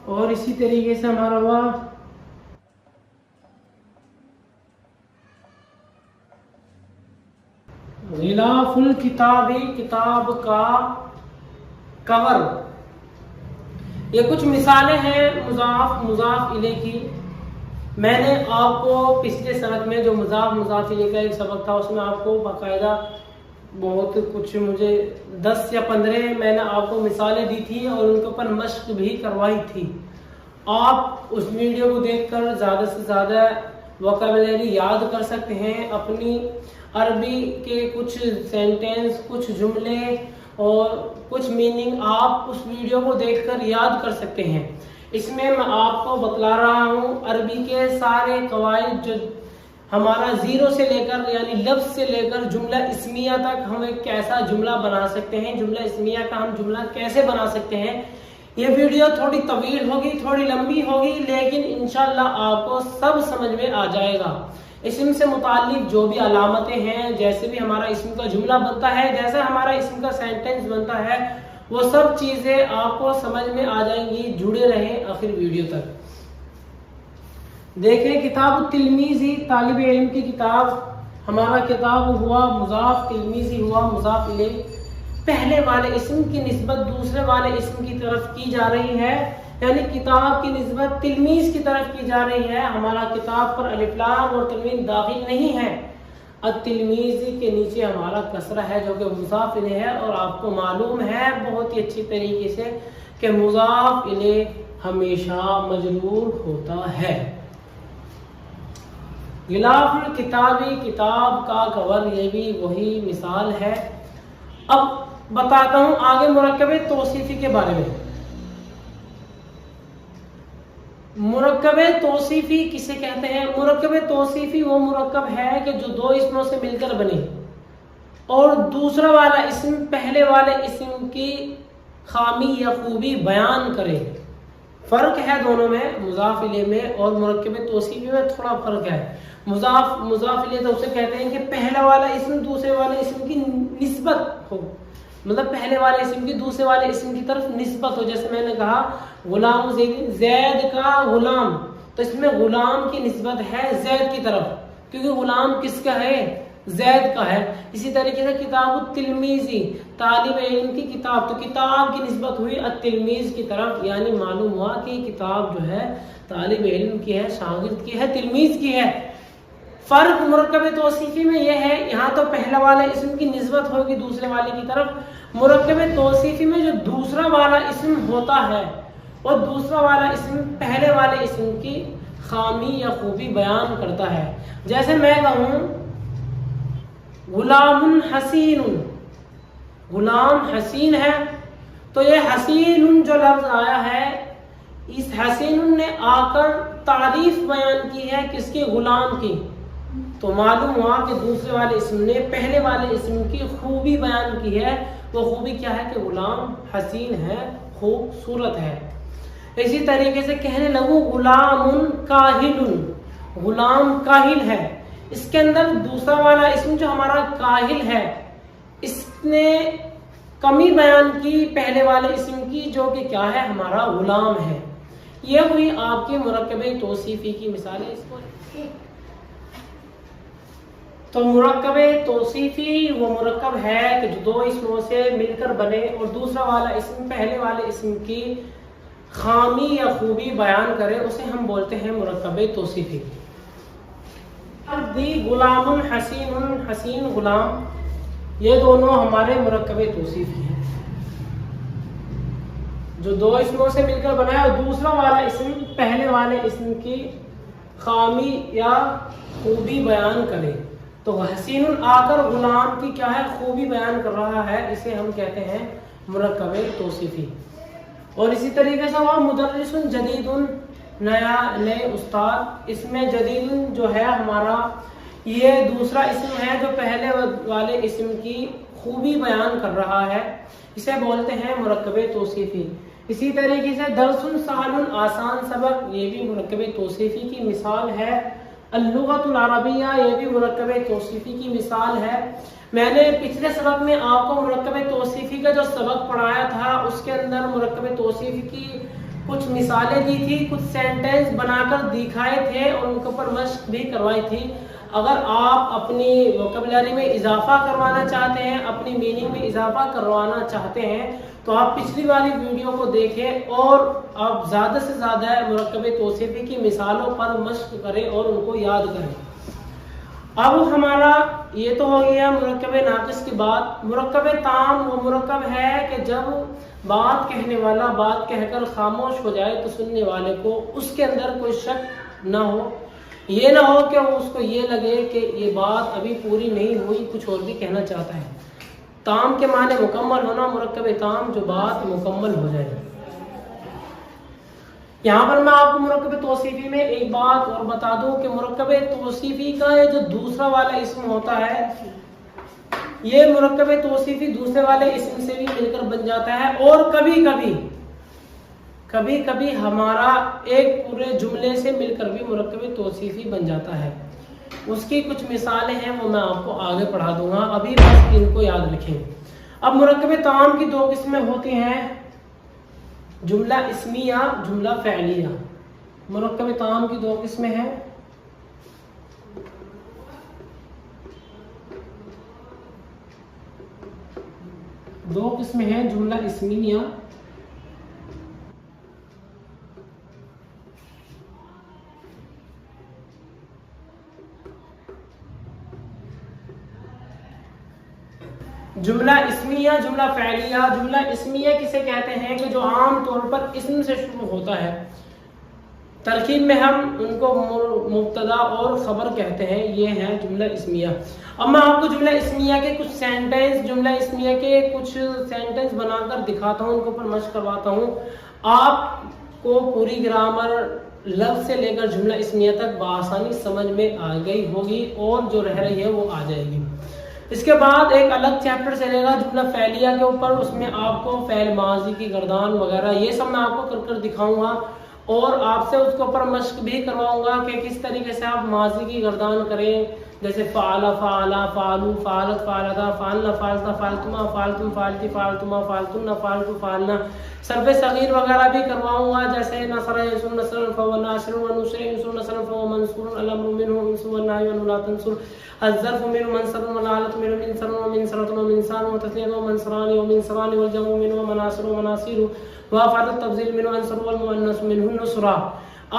اور اسی طریقے سے ہمارا ہوا غلاف الکتاب، کتاب کا کور۔ یہ کچھ مثالیں ہیں مضاف الیہ کی۔ میں نے آپ کو پچھلے سبق میں جو مضاف الیہ کا ایک سبق تھا، اس میں آپ کو باقاعدہ بہت کچھ مجھے 10 یا 15 میں نے آپ کو مثالیں دی تھی اور ان کے اوپر مشق بھی کروائی تھی. آپ اس ویڈیو کو دیکھ کر زیادہ سے زیادہ ووکیبلری یاد کر سکتے ہیں. اپنی عربی کے کچھ سینٹینس، کچھ جملے اور کچھ میننگ آپ اس ویڈیو کو دیکھ کر یاد کر سکتے ہیں. اس میں آپ کو بتلا رہا ہوں عربی کے سارے قواعد، جو ہمارا زیرو سے لے کر یعنی لفظ سے لے کر جملہ اسمیہ تک ہم ایک کیسا جملہ بنا سکتے ہیں، جملہ اسمیہ کا ہم جملہ کیسے بنا سکتے ہیں. یہ ویڈیو تھوڑی طویل ہوگی، تھوڑی لمبی ہوگی، لیکن انشاءاللہ آپ کو سب سمجھ میں آ جائے گا. اسم سے متعلق جو بھی علامتیں ہیں، جیسے بھی ہمارا اسم کا جملہ بنتا ہے، جیسے ہمارا اسم کا سینٹنس بنتا ہے، وہ سب چیزیں آپ کو سمجھ میں آ جائیں گی. جڑے رہیں آخر ویڈیو تک. دیکھیں کتاب التلمیذی، طالب علم کی کتاب. ہمارا کتاب ہوا مضاف، تلمیذی ہوا مضاف الیہ. پہلے والے اسم کی نسبت دوسرے والے اسم کی طرف کی جا رہی ہے، یعنی کتاب کی نسبت تلمیذ کی طرف کی جا رہی ہے. ہمارا کتاب پر الف لام اور تنوین داخل نہیں ہے. التلمیذی کے نیچے ہمارا کسرہ ہے جو کہ مضاف الیہ ہے، اور آپ کو معلوم ہے بہت ہی اچھی طریقے سے کہ مضاف الیہ ہمیشہ مجرور ہوتا ہے. غلاف الکتابی، کتاب کا کور، یہ بھی وہی مثال ہے. اب بتاتا ہوں آگے مرکب توصیفی کے بارے میں. مرکب توصیفی کسے کہتے ہیں؟ مرکب توصیفی وہ مرکب ہے کہ جو دو اسموں سے مل کر بنے اور دوسرا والا اسم پہلے والے اسم کی خامی یا خوبی بیان کرے. فرق ہے دونوں میں، مضاف الیہ میں اور مرکب توصیفی میں تھوڑا فرق ہے. مضاف الیہ تو اسے کہتے ہیں کہ پہلا والا اسم دوسرے والے اسم کی نسبت ہو، مطلب پہلے والے اسم کی دوسرے والے اسم کی طرف نسبت ہو. جیسے میں نے کہا غلام زید، زید کا غلام، تو اس میں غلام کی نسبت ہے زید کی طرف، کیونکہ غلام کس کا ہے؟ زید کا ہے. اسی طریقے سے کتاب التلمیذی، طالب علم کی کتاب، تو کتاب کی نسبت ہوئی التلمیذ کی طرف، یعنی معلوم ہوا کہ کتاب جو ہے طالب علم کی ہے، شاگرد کی ہے، تلمیذ کی ہے. فرق مرکب توصیفی میں یہ ہے، یہاں تو پہلا والا اسم کی نسبت ہوگی دوسرے والے کی طرف. مرکب توصیفی میں جو دوسرا والا اسم ہوتا ہے اور دوسرا والا اسم پہلے والے اسم کی خامی یا خوبی بیان کرتا ہے. جیسے میں کہوں غلام حسین، غلام حسین ہے، تو یہ حسین جو لفظ آیا ہے، اس حسین نے آ کر تعریف بیان کی ہے کس کی؟ غلام کی. تو معلوم ہوا کہ دوسرے والے اسم نے پہلے والے اسم کی خوبی بیان کی ہے. وہ خوبی کیا ہے کہ غلام حسین ہے، خوبصورت ہے. اسی طریقے سے کہنے لگوں غلام کاہل، غلام کاہل ہے. اس کے اندر دوسرا والا اسم جو ہمارا کاہل ہے، اس نے کمی بیان کی پہلے والے اسم کی جو کہ کیا ہے؟ ہمارا غلام ہے. یہ ہوئی آپ کے مرکب توصیفی کی مثالیں. اس کو تو مرکب توصیفی وہ مرکب ہے کہ جو دو اسموں سے مل کر بنے اور دوسرا والا اسم پہلے والے اسم کی خامی یا خوبی بیان کرے، اسے ہم بولتے ہیں مرکب توصیفی. اب دی غلام حسین، حسین غلام، یہ دونوں ہمارے مرکب توصیفی ہیں جو دو اسموں سے مل کر بنا ہے اور دوسرا والا اسم پہلے والے اسم کی خامی یا خوبی بیان کرے. تو حسین آ کر غلام کی کیا ہے؟ خوبی بیان کر رہا ہے، اسے ہم کہتے ہیں مرکب توصیفی. اور اسی طریقے سے وہ مدرس جدید، نئے استاد. اس میں جدید جو ہے ہمارا یہ دوسرا اسم ہے جو پہلے والے اسم کی خوبی بیان کر رہا ہے، اسے بولتے ہیں مرکب توصیفی. اسی طریقے سے درس سہل، آسان سبق، یہ بھی مرکب توصیفی کی مثال ہے. اللغت العربیہ، یہ بھی مرکب توصیفی کی مثال ہے. میں نے پچھلے سبق میں آپ کو مرکب توصیفی کا جو سبق پڑھایا تھا اس کے اندر مرکب توصیفی کی کچھ مثالیں دی تھی، کچھ سینٹنس بنا کر دکھائے تھے اور ان کے اوپر مشق بھی کروائی تھی. اگر آپ اپنی ووکیبلری میں اضافہ کروانا چاہتے ہیں، اپنی میننگ میں اضافہ کروانا چاہتے ہیں، تو آپ پچھلی والی ویڈیو کو دیکھیں اور آپ زیادہ سے زیادہ مرکب توصیفی کی مثالوں پر مشق کریں اور ان کو یاد کریں. اب ہمارا یہ تو ہو گیا مرکب ناقص کی بات. مرکب تام وہ مرکب ہے کہ جب بات کہنے والا بات کہہ کر خاموش ہو جائے تو سننے والے کو اس کے اندر کوئی شک نہ ہو, یہ نہ ہو کہ اس کو یہ لگے کہ یہ بات ابھی پوری نہیں ہوئی, کچھ اور بھی کہنا چاہتا ہے. تام کے معنی مکمل ہونا, مرکب تام جو بات مکمل ہو جائے. یہاں پر میں آپ کو مرکب توصیفی میں ایک بات اور بتا دوں کہ مرکب توصیفی کا یہ جو دوسرا والا اسم ہوتا ہے, یہ مرکب توصیفی دوسرے والے اسم سے بھی مل کر بن جاتا ہے, اور کبھی کبھی ہمارا ایک پورے جملے سے مل کر بھی مرکب توصیفی بن جاتا ہے. اس کی کچھ مثالیں ہیں, وہ میں آپ کو آگے پڑھا دوں گا, ابھی بس ان کو یاد رکھیں. اب مرکب تام کی دو قسمیں ہوتی ہیں, جملہ اسمیہ, جملہ فعلیہ. مرکب تام کی دو قسمیں ہیں, جملہ اسمیہ جملہ اسمیہ, جملہ فعلیہ. جملہ اسمیہ کسے کہتے ہیں کہ جو عام طور پر اسم سے شروع ہوتا ہے. ترکیب میں ہم ان کو مبتدا اور خبر کہتے ہیں, یہ ہے جملہ اسمیہ. اب میں آپ کو جملہ اسمیہ کے کچھ سینٹنس بنا کر دکھاتا ہوں, ان کے اوپر مشق کرواتا ہوں. آپ کو پوری گرامر لفظ سے لے کر جملہ اسمیہ تک بآسانی سمجھ میں آ گئی ہوگی, اور جو رہ رہی ہے وہ آ جائے گی. اس کے بعد ایک الگ چیپٹر چلے گا جملہ فعلیہ کے اوپر, اس میں آپ کو فعل ماضی کی گردان وغیرہ یہ سب میں آپ کو کر دکھاؤں گا, اور آپ سے اس کے اوپر مشق بھی کرواؤں گا کہ کس طریقے سے آپ ماضی کی گردان کریں, جیسے فعل, فعلا, فعلو, فعلت, فعلتا, فعلنا, فعلتا, فعلتما, فعلتم, فعلتی, فعلتما, فعلتن, فعلتو, فعلنا. صرف صغیر وغیرہ بھی کرواؤں گا, جیسے نصر ینصر نصرا فهو ناصر, ونصر ینصر نصرا فهو منصور, الامر منه انصر, والنهي عنه لا تنصر, الظرف منه منصر, والعالة منه منصر, ومنصرة ومنصار, وتثنية ومنصران, ومنصران, والجمع منه مناصر ومناصير, وافعال التفضيل منه انصر, والمؤنث منه نصرا.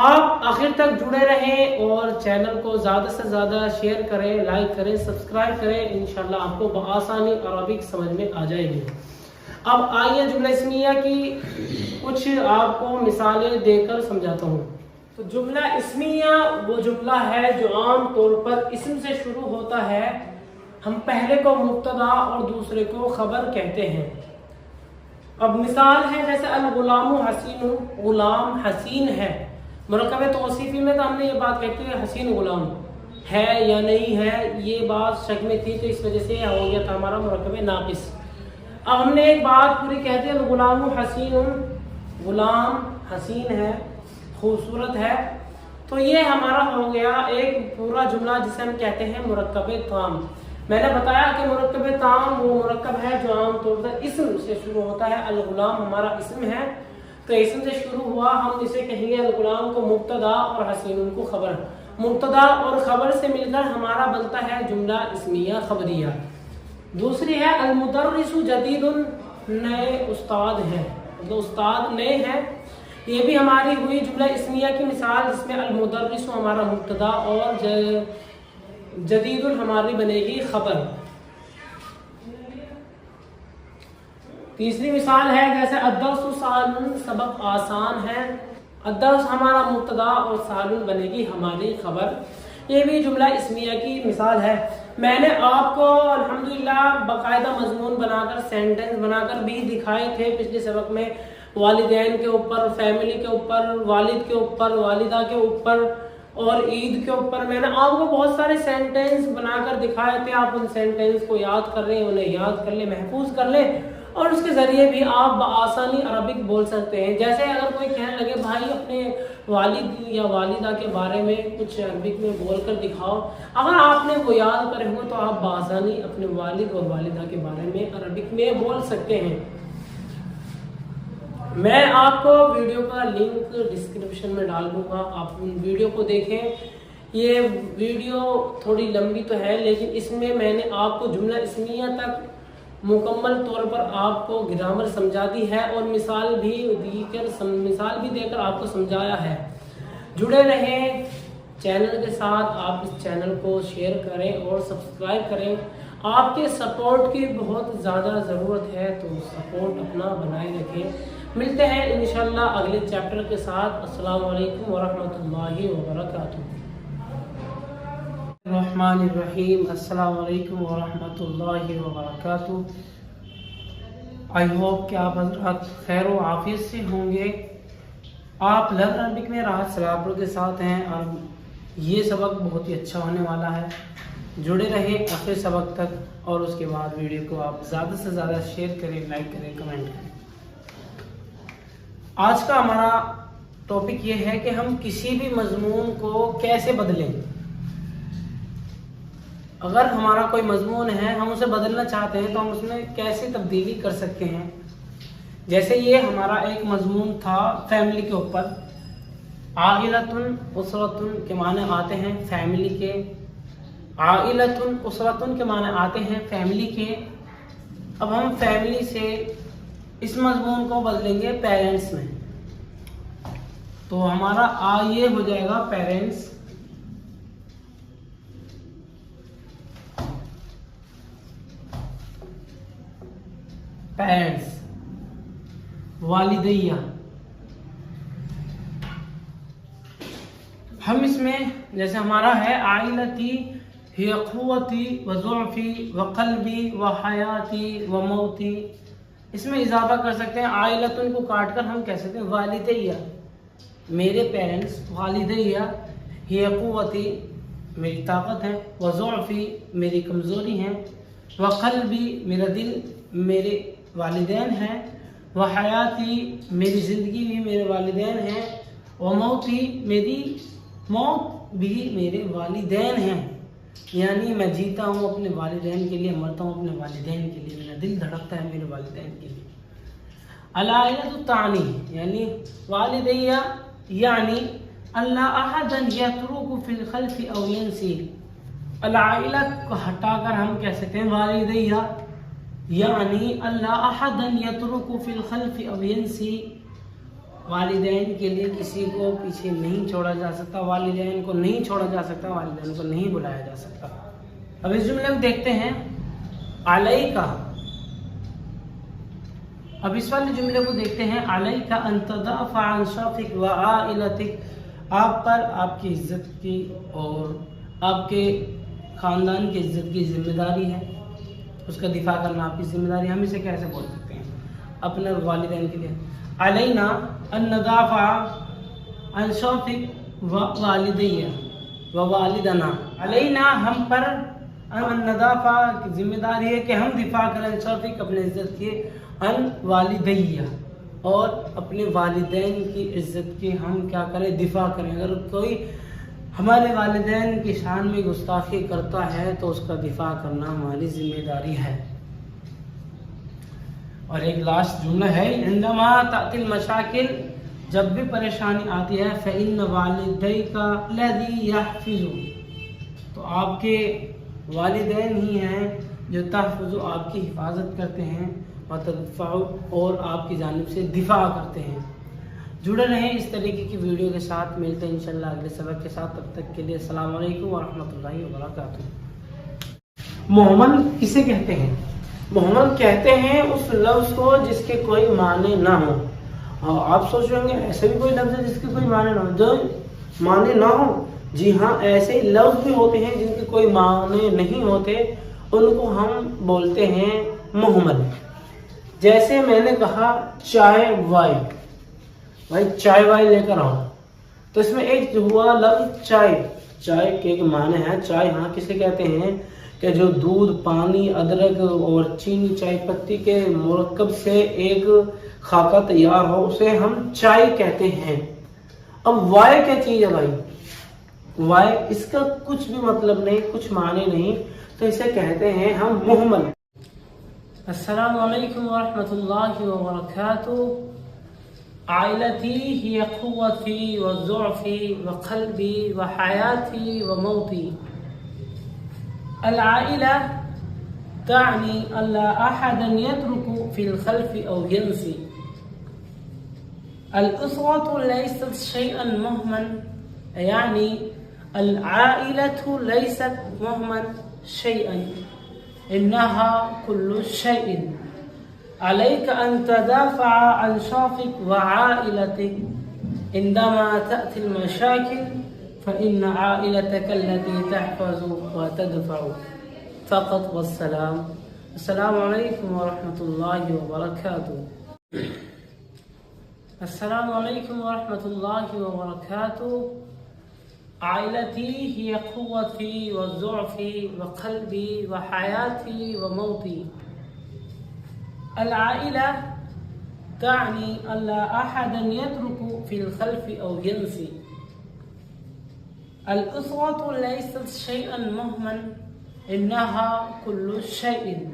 آپ آخر تک جڑے رہیں اور چینل کو زیادہ سے زیادہ شیئر کریں, لائک کریں, سبسکرائب کریں, انشاءاللہ آپ کو بآسانی عربک سمجھ میں آ جائے گی. اب آئیے جملہ اسمیہ کی کچھ آپ کو مثالیں دے کر سمجھاتا ہوں. تو جملہ اسمیہ وہ جملہ ہے جو عام طور پر اسم سے شروع ہوتا ہے. ہم پہلے کو مبتدا اور دوسرے کو خبر کہتے ہیں. اب مثال ہے جیسے الغلام حسین, غلام حسین ہے. مرکب توصیفی میں تو ہم نے یہ بات کہتے ہیں حسین غلام ہے یا نہیں ہے, یہ بات شک میں تھی, تو اس وجہ سے ہو گیا تھا ہمارا مرکب ناقص. اب ہم نے ایک بات پوری کہتے ہیں الغلام حسین, غلام حسین ہے, خوبصورت ہے, تو یہ ہمارا ہو گیا ایک پورا جملہ جسے ہم کہتے ہیں مرکب تام. میں نے بتایا کہ مرکب تام وہ مرکب ہے جو عام طور پر اسم سے شروع ہوتا ہے. الغلام ہمارا اسم ہے, تو اسم سے شروع ہوا, ہم اسے کہیں گے الغلام کو مبتدا اور حسین کو خبر. مبتدا اور خبر سے مل کر ہمارا بنتا ہے جملہ اسمیہ خبریہ. دوسری ہے المدرس جدید, نئے استاد ہیں, مطلب استاد نئے ہیں. یہ بھی ہماری ہوئی جملہ اسمیہ کی مثال, جس میں المدرس ہمارا مبتدا اور جدید ہماری بنے گی خبر. تیسری مثال ہے جیسے الدرس سہل, سبق آسان ہے. الدرس ہمارا مبتدا اور سہل بنے گی ہماری خبر. یہ بھی جملہ اسمیہ کی مثال ہے. میں نے آپ کو الحمدللہ باقاعدہ مضمون بنا کر, سینٹنس بنا کر بھی دکھائے تھے پچھلے سبق میں. والدین کے اوپر, فیملی کے اوپر, والد کے اوپر, والدہ کے اوپر اور عید کے اوپر میں نے آپ کو بہت سارے سینٹنس بنا کر دکھائے تھے. آپ ان سینٹنس کو یاد کر لیں, انہیں یاد کر لیں, محفوظ کر لیں, اور اس کے ذریعے بھی آپ بآسانی عربک بول سکتے ہیں. جیسے اگر کوئی کہنے لگے بھائی اپنے والد یا والدہ کے بارے میں کچھ عربک میں بول کر دکھاؤ, اگر آپ نے وہ یاد کرے ہوں تو آپ بآسانی اپنے والد اور والدہ کے بارے میں عربک میں بول سکتے ہیں. میں آپ کو ویڈیو کا لنک ڈسکرپشن میں ڈال دوں گا, آپ ان ویڈیو کو دیکھیں. یہ ویڈیو تھوڑی لمبی تو ہے, لیکن اس میں نے آپ کو جملہ اسمیہ تک مکمل طور پر آپ کو گرامر سمجھا دی ہے, اور مثال بھی دے کر آپ کو سمجھایا ہے. جڑے رہیں, چینل کے ساتھ آپ اس چینل کو شیئر کریں اور سبسکرائب کریں. آپ کے سپورٹ کی بہت زیادہ ضرورت ہے، تو سپورٹ اپنا بنائے رکھیں. ملتے ہیں انشاءاللہ اگلے چیپٹر کے ساتھ. السلام علیکم ورحمۃ اللہ وبرکاتہ. الرحمن الرحیم. السلام علیکم ورحمۃ اللہ وبرکاتہ. آئی ہوپ کہ آپ حضرات خیر و عافیت سے ہوں گے. آپ لرن عربک میں راحت سلاپور کے ساتھ ہیں اور یہ سبق بہت ہی اچھا ہونے والا ہے. جڑے رہیں آخر سبق تک اور اس کے بعد ویڈیو کو آپ زیادہ سے زیادہ شیئر کریں، لائک کریں، کمنٹ کریں. آج کا ہمارا ٹاپک یہ ہے کہ ہم کسی بھی مضمون کو کیسے بدلیں. اگر ہمارا کوئی مضمون ہے، ہم اسے بدلنا چاہتے ہیں تو ہم اس میں کیسے تبدیلی کر سکتے ہیں. جیسے یہ ہمارا ایک مضمون تھا فیملی کے اوپر. عائلتن اسرتن کے معنی آتے ہیں فیملی کے. عائلتن اسرتن کے معنی آتے ہیں فیملی کے. اب ہم فیملی سے اس مضمون کو بدلیں گے پیرنٹس میں. تو ہمارا یہ ہو جائے گا پیرنٹس. پیرنٹس والدیہ. ہم اس میں جیسے ہمارا ہے عائلتی ہی قوتی و ضعفی و قلبی و حیاتی و موتی. اس میں اضافہ کر سکتے ہیں. عائلتن کو کاٹ کر ہم کہہ سکتے ہیں والدیہ، میرے پیرنٹس. والدیہ ہی قوتی میری طاقت ہے، و ضعفی میری کمزوری ہے، و قلبی میرا دل میرے والدین ہیں، و حیاتی میری زندگی بھی میرے والدین ہیں، و موتی میری موت بھی میرے والدین ہیں. یعنی میں جیتا ہوں اپنے والدین کے لیے، مرتا ہوں اپنے والدین کے لیے، میرا دل دھڑکتا ہے میرے والدین کے لیے. العائلۃ تعنی یعنی والدیہ یعنی اللہ احد یترک فی الخلف او ینسی. العائلۃ کو ہٹا کر ہم کہہ سکتے ہیں والدیہ یعنی اللہ احد یترک فی الخلف او ینسی. والدین کے لیے کسی کو پیچھے نہیں چھوڑا جا سکتا، والدین کو نہیں چھوڑا جا سکتا، والدین کو نہیں بلایا جا سکتا. اب اس جملے کو دیکھتے ہیں. علیک، اب اس والے جملے کو دیکھتے ہیں. علیک ان تدافع عن شرفک و عائلتک. آپ پر آپ کی عزت کی اور آپ کے خاندان کی عزت کی ذمہ داری ہے. اس کا دفاع کرنا آپ کی ذمہ داری ہے. ہم اسے کیسے بول سکتے ہیں اپنے والدین کے لیے؟ علینا ان ندافع عن شرفک و والدیہ و والدنا. علینا ہم پر ان ندافع کی ذمہ داری ہے کہ ہم دفاع کریں شرفک اپنے عزت کی، ان والدیہ اور اپنے والدین کی عزت کی ہم کیا کریں؟ دفاع کریں. اگر کوئی ہمارے والدین کی شان میں گستاخی کرتا ہے تو اس کا دفاع کرنا ہماری ذمہ داری ہے. اور ایک لاسٹ جملہ ہے. عندما تأتی المشاکل، جب بھی پریشانی آتی ہے، فإن والدیک الذی یحفظ، تو آپ کے والدین ہی ہیں جو تحفظ آپ کی حفاظت کرتے ہیں، وتدفع اور آپ کی جانب سے دفاع کرتے ہیں. جڑے رہیں اس طریقے کی ویڈیو کے ساتھ. ملتے ہیں انشاءاللہ اگلے سبق کے ساتھ. تب تک کے لیے السلام علیکم ورحمۃ اللہ وبرکاتہ. محمل کسے کہتے ہیں؟ محمل کہتے ہیں اس لفظ کو جس کے کوئی معنی نہ ہو. آپ سوچ رہے ہوں گے ایسے بھی کوئی لفظ ہے جس کے کوئی معنی نہ ہو، جو معنی نہ ہو؟ جی ہاں، ایسے لفظ بھی ہوتے ہیں جن کے کوئی معنی نہیں ہوتے، ان کو ہم بولتے ہیں محمل. جیسے میں نے کہا چائے وائے، بھائی چائے وائے لے کر آؤ، تو اس میں ایک ہوا لفظ چائے. چائے کے معنی ہے چائے. ہاں کسے کہتے ہیں کہ جو دودھ، پانی، ادرک اور چینی، چائے پتی کے مرکب سے ایک خاکہ تیار ہو، اسے ہم چائے کہتے ہیں. اب وائے کیا چیز ہے بھائی؟ وائے اس کا کچھ بھی مطلب نہیں، کچھ معنی نہیں، تو اسے کہتے ہیں ہم محمل. السلام علیکم ورحمۃ اللہ وبرکاتہ. عائلتی ہی قوتی و ضعفی و قلبی و حیاتی و موتی. العائلہ تعنی اللہ احد یترک فی الخلف او ینسی. الاسرة لیست شیئا مهما، یعنی العائلة ليست مهما شيئا إنها كل شيء عليك أن تدافع عن شرفك وعائلتك عندما تأتي المشاكل فإن عائلتك التي تحفظ وتدفع فقط والسلام. السلام علیکم ورحمۃ اللہ وبرکاتہ. السلام علیکم ورحمۃ اللہ وبرکاتہ. عائلتی هي قوتي وضعفي وقلبي وحياتي وموتي. العائلة تعني ألا أحدا يترك في الخلف أو ينسي. الأسرة ليست شيئا مهما إنها كل شيء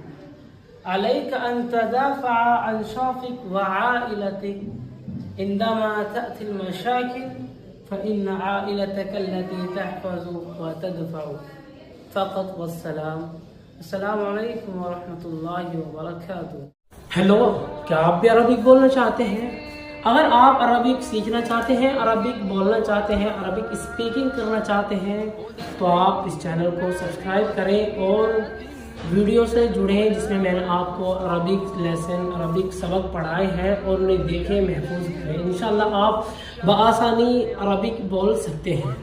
عليك أن تدافع عن شرفك وعائلتك عندما تأتي المشاكل فإن عائلتك التي تحفظ وتدفع فقط والسلام. السلام علیکم ورحمۃ اللہ وبرکاتہ. ہیلو، کیا آپ بھی عربک بولنا چاہتے ہیں؟ اگر آپ عربک سیکھنا چاہتے ہیں، عربک بولنا چاہتے ہیں، عربک اسپیکنگ کرنا چاہتے ہیں تو آپ اس چینل کو سبسکرائب کریں اور ویڈیو سے جڑیں جس میں نے آپ کو عربک لیسن، عربک سبق پڑھائے ہیں اور انہیں دیکھیں، محفوظ کریں. انشاءاللہ آپ بآسانی عربک بول سکتے ہیں.